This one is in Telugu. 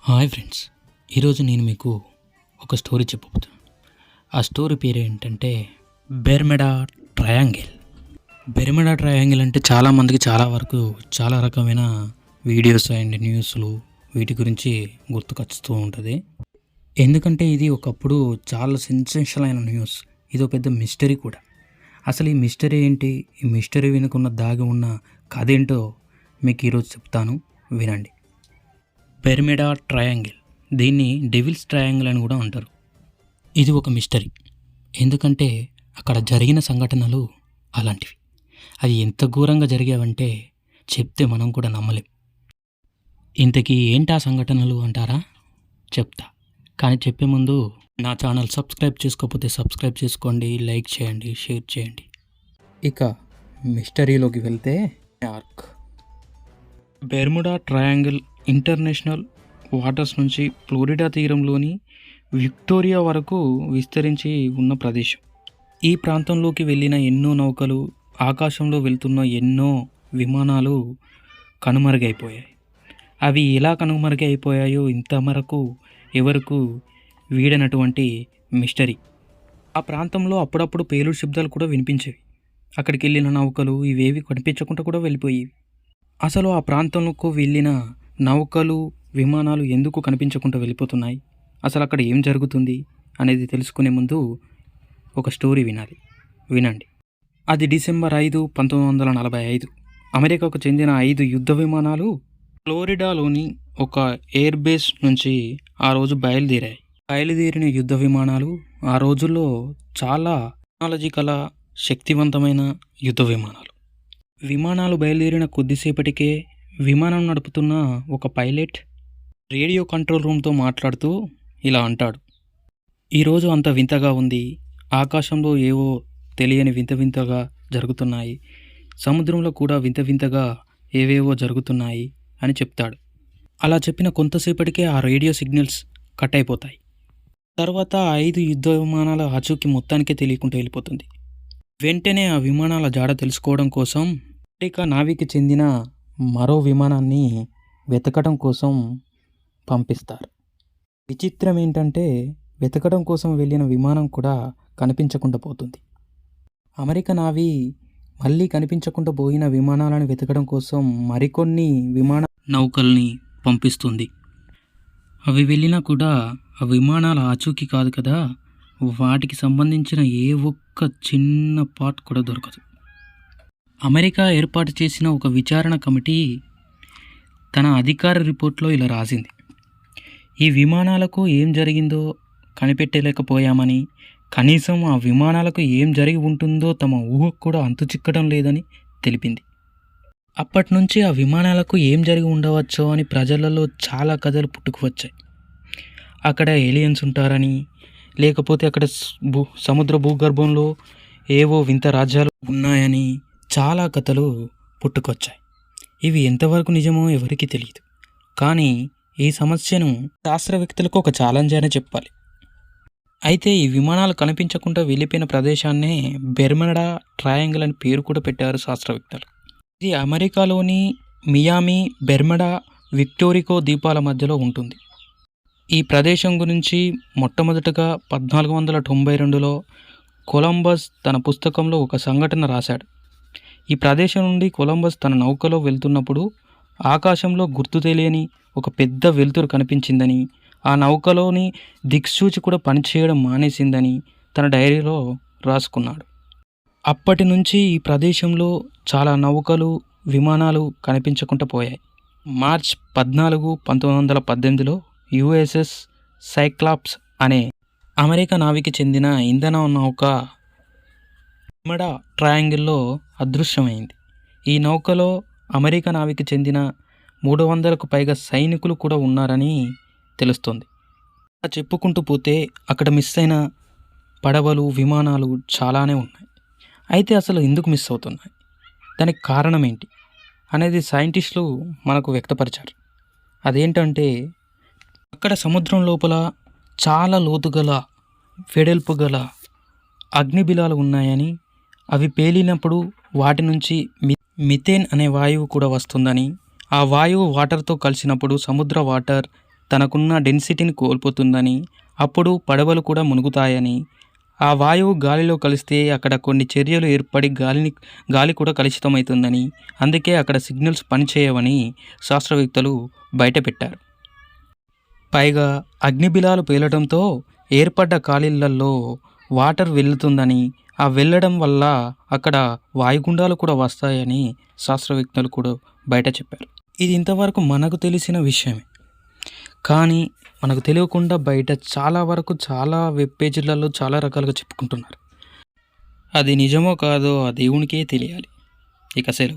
హాయ్ ఫ్రెండ్స్, ఈరోజు నేను మీకు ఒక స్టోరీ చెప్పబోతున్నాను. ఆ స్టోరీ పేరు ఏంటంటే బెర్ముడా ట్రయాంగిల్. బెర్ముడా ట్రయాంగిల్ అంటే చాలామందికి చాలా వరకు చాలా రకమైన వీడియోస్ అండ్ న్యూస్లు వీటి గురించి గుర్తుకొస్తూ ఉంటుంది. ఎందుకంటే ఇది ఒకప్పుడు చాలా సెన్సేషనల్ అయిన న్యూస్. ఇది ఒక పెద్ద మిస్టరీ కూడా. అసలు ఈ మిస్టరీ ఏంటి, ఈ మిస్టరీ వెనుకున్న దాగి ఉన్న కథ ఏంటో మీకు ఈరోజు చెప్తాను, వినండి. బెర్ముడా ట్రయాంగిల్, దీన్ని డెవిల్స్ ట్రయాంగిల్ అని కూడా అంటారు. ఇది ఒక మిస్టరీ. ఎందుకంటే అక్కడ జరిగిన సంఘటనలు అలాంటివి. అది ఎంత ఘోరంగా జరిగావంటే చెప్తే మనం కూడా నమ్మలేం. ఇంతకీ ఏంటి ఆ సంఘటనలు అంటారా? చెప్తా. కానీ చెప్పే ముందు నా ఛానల్ సబ్స్క్రైబ్ చేసుకోకపోతే సబ్స్క్రైబ్ చేసుకోండి, లైక్ చేయండి, షేర్ చేయండి. ఇక మిస్టరీలోకి వెళ్తే, New York Bermuda triangle international waters నుంచి ఫ్లోరిడా తీరంలోని విక్టోరియా వరకు విస్తరించి ఉన్న ప్రదేశం. ఈ ప్రాంతంలోకి వెళ్ళిన ఎన్నో నౌకలు, ఆకాశంలో వెళ్తున్న ఎన్నో విమానాలు కనుమరుగైపోయాయి. అవి ఎలా కనుమరుగైపోయాయో ఇంతవరకు ఎవరకు వీడనటువంటి మిస్టరీ. ఆ ప్రాంతంలో అప్పుడప్పుడు పేలుడు శబ్దాలు కూడా వినిపించేవి. అక్కడికి వెళ్ళిన నౌకలు ఇవేవి కనిపించకుండా కూడా వెళ్ళిపోయేవి. అసలు ఆ ప్రాంతంలోకి వెళ్ళిన నౌకలు, విమానాలు ఎందుకు కనిపించకుండా వెళ్ళిపోతున్నాయి, అసలు అక్కడ ఏం జరుగుతుంది అనేది తెలుసుకునే ముందు ఒక స్టోరీ వినండి. అది డిసెంబర్ 5, 1945. అమెరికాకు చెందిన 5 యుద్ధ విమానాలు ఫ్లోరిడాలోని ఒక ఎయిర్ బేస్ నుంచి ఆ రోజు బయలుదేరిన యుద్ధ విమానాలు ఆ రోజుల్లో చాలా టెక్నాలజీ కల శక్తివంతమైన యుద్ధ విమానాలు బయలుదేరిన కొద్దిసేపటికే విమానం నడుపుతున్న ఒక పైలట్ రేడియో కంట్రోల్ రూమ్తో మాట్లాడుతూ ఇలా అంటాడు: ఈరోజు అంత వింతగా ఉంది, ఆకాశంలో ఏవో తెలియని వింతగా జరుగుతున్నాయి, సముద్రంలో కూడా వింతగా ఏవేవో జరుగుతున్నాయి అని చెప్తాడు. అలా చెప్పిన కొంతసేపటికే ఆ రేడియో సిగ్నల్స్ కట్ అయిపోతాయి. తర్వాత 5 యుద్ధ విమానాల ఆచూకీ మొత్తానికే తెలియకుండా వెళ్ళిపోతుంది. వెంటనే ఆ విమానాల జాడ తెలుసుకోవడం కోసం అమెరికా నావీకి చెందిన మరో విమానాన్ని వెతకడం కోసం పంపిస్తారు. విచిత్రం ఏంటంటే వెతకడం కోసం వెళ్ళిన విమానం కూడా కనిపించకుండా పోతుంది. అమెరికా నావీ మళ్ళీ కనిపించకుండా పోయిన విమానాలను వెతకడం కోసం మరికొన్ని విమాన నౌకల్ని పంపిస్తుంది. అవి వెళ్ళినా కూడా ఆ విమానాల ఆచూకీ కాదు కదా, వాటికి సంబంధించిన ఏ ఒక్క చిన్న పార్ట్ కూడా దొరకదు. అమెరికా ఏర్పాటు చేసిన ఒక విచారణ కమిటీ తన అధికార రిపోర్ట్లో ఇలా రాసింది: ఈ విమానాలకు ఏం జరిగిందో కనిపెట్టలేకపోయామని, కనీసం ఆ విమానాలకు ఏం జరిగి ఉంటుందో తమ ఊహకు కూడా అంతు చిక్కడం లేదని తెలిపింది. అప్పటి నుంచి ఆ విమానాలకు ఏం జరిగి ఉండవచ్చో అని ప్రజలలో చాలా కథలు పుట్టుకు వచ్చాయి. అక్కడ ఏలియన్స్ ఉంటారని, లేకపోతే అక్కడ సముద్ర భూగర్భంలో ఏవో వింత రాజ్యాలు ఉన్నాయని చాలా కథలు పుట్టుకొచ్చాయి. ఇవి ఎంతవరకు నిజమో ఎవరికీ తెలియదు. కానీ ఈ సమస్యను శాస్త్రవేత్తలకు ఒక ఛాలెంజ్ అనే చెప్పాలి. అయితే ఈ విమానాలు కనిపించకుండా వెళ్ళిపోయిన ప్రదేశాన్నే బెర్ముడా ట్రయాంగిల్ అని పేరు కూడా పెట్టారు శాస్త్రవేత్తలు. ఇది అమెరికాలోని మియామి, బెర్ముడా, విక్టోరికో ద్వీపాల మధ్యలో ఉంటుంది. ఈ ప్రదేశం గురించి మొట్టమొదటగా 1492లో కొలంబస్ తన పుస్తకంలో ఒక సంఘటన రాశాడు. ఈ ప్రదేశం నుండి కొలంబస్ తన నౌకలో వెళ్తున్నప్పుడు ఆకాశంలో గుర్తు తెలియని ఒక పెద్ద వెలుతురు కనిపించిందని, ఆ నౌకలోని దిక్సూచి కూడా పనిచేయడం మానేసిందని తన డైరీలో రాసుకున్నాడు. అప్పటి నుంచి ఈ ప్రదేశంలో చాలా నౌకలు, విమానాలు కనిపించకుండా పోయాయి. మార్చ్ 14, 1918లో యుఎస్ఎస్ సైక్లాప్స్ అనే అమెరికా నావీకి చెందిన ఇంధన నౌక బెర్ముడా ట్రయాంగిల్లో అదృశ్యమైంది. ఈ నౌకలో అమెరికా నావీకి చెందిన 300కు పైగా సైనికులు కూడా ఉన్నారని తెలుస్తుంది. చెప్పుకుంటూ పోతే అక్కడ మిస్ అయిన పడవలు, విమానాలు చాలానే ఉన్నాయి. అయితే అసలు ఎందుకు మిస్ అవుతున్నాయి, దానికి కారణం ఏంటి అనేది సైంటిస్టులు మనకు వ్యక్తపరిచారు. అదేంటంటే అక్కడ సముద్రం లోపల చాలా లోతుగల, వెడల్పు గల అగ్నిబిలాలు ఉన్నాయని, అవి పేలినప్పుడు వాటి నుంచి మిథేన్ అనే వాయువు కూడా వస్తుందని, ఆ వాయువు వాటర్తో కలిసినప్పుడు సముద్ర వాటర్ తనకున్న డెన్సిటీని కోల్పోతుందని, అప్పుడు పడవలు కూడా మునుగుతాయని, ఆ వాయువు గాలిలో కలిస్తే అక్కడ కొన్ని చర్యలు ఏర్పడి గాలి కూడా కలుషితమవుతుందని, అందుకే అక్కడ సిగ్నల్స్ పనిచేయవని శాస్త్రవేత్తలు బయటపెట్టారు. పైగా అగ్నిబిలాలు పేలడంతో ఏర్పడ్డ ఖాళీలలో వాటర్ వెళ్తుందని, ఆ వెళ్ళడం వల్ల అక్కడ వాయుగుండాలు కూడా వస్తాయని శాస్త్రవేత్తలు కూడా బయట చెప్పారు. ఇది ఇంతవరకు మనకు తెలిసిన విషయమే. కానీ మనకు తెలియకుండా బయట చాలా వరకు చాలా వెబ్ పేజీలలో చాలా రకాలుగా చెప్పుకుంటున్నారు. అది నిజమో కాదో ఆ దేవునికే తెలియాలి. ఇక సెలవు.